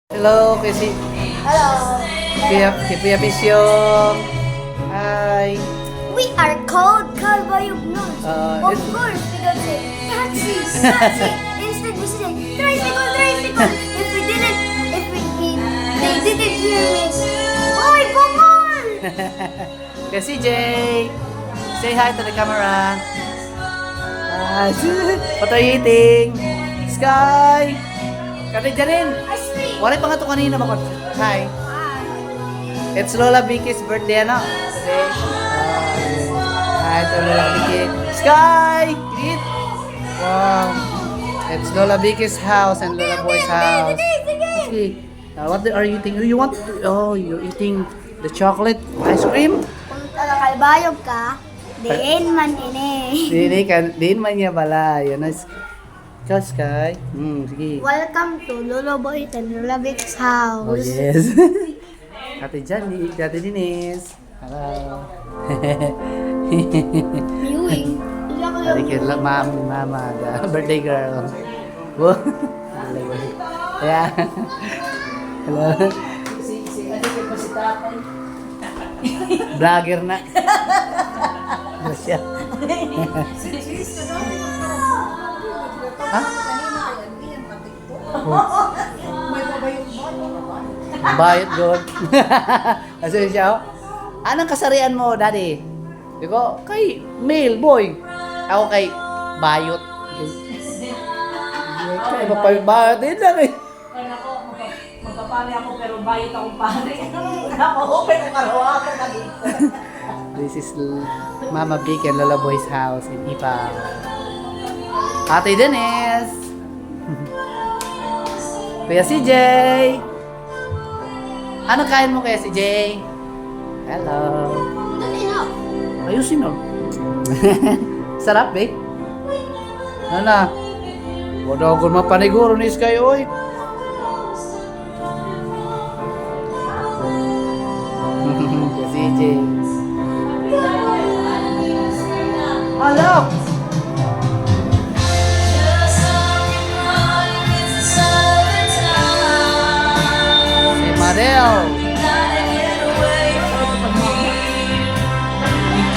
Hello, kasi Hello. Kuya Pisyong. Hi. We are called Kalbayugnos. Of It's- course, we don't say taxi, taxi. Instead, we say tricycle, tricycle. They didn't hear me. Oy, Bokol! Kuya CJ. Say hi to the camera. Hi. What are you eating? Sky. Kati Janin. Ice cream. Wala pa nga ito kanina makot. Hi. It's Lola Vicky's birthday, ano? Today. Hi to Lola Vicky. Sky! Eat! Wow. It's Lola Vicky's house and Lola Boy's house. Okay. What are you eating? You want? Oh, you're eating the chocolate ice cream? Kung kalbayog ka, diin man ini. Din man niya pala. Yan na. Ikaw, Sky. Sige. Welcome to Lolo Boy and Lola Vic's house. Oh, yes. Ate Johnny, Ate Denise. Hello. Viewing. Hari kira mama, the birthday girl. Wow. Yeah. Hello. Vlogger na. Siya. Ha? Bayot god. Kasi siya, anong kasarian mo, daddy? Digo, kay male boy. Ako kay bayot. Kay bayot din lang eh. Kaya ako, magpapali ako pero bayot akong pari. Ako, pero karawa ako na dito. This is Mama Vic and Lola Boy's house in Ipa. Ate Denise. Kuya CJ. Ano kain mo kaya CJ? Hello. Ayusin mo. Sarap eh. Ano na? Wala akong mapaniguro ni Sky, oy. Kuya CJ. Hello. Si Marel.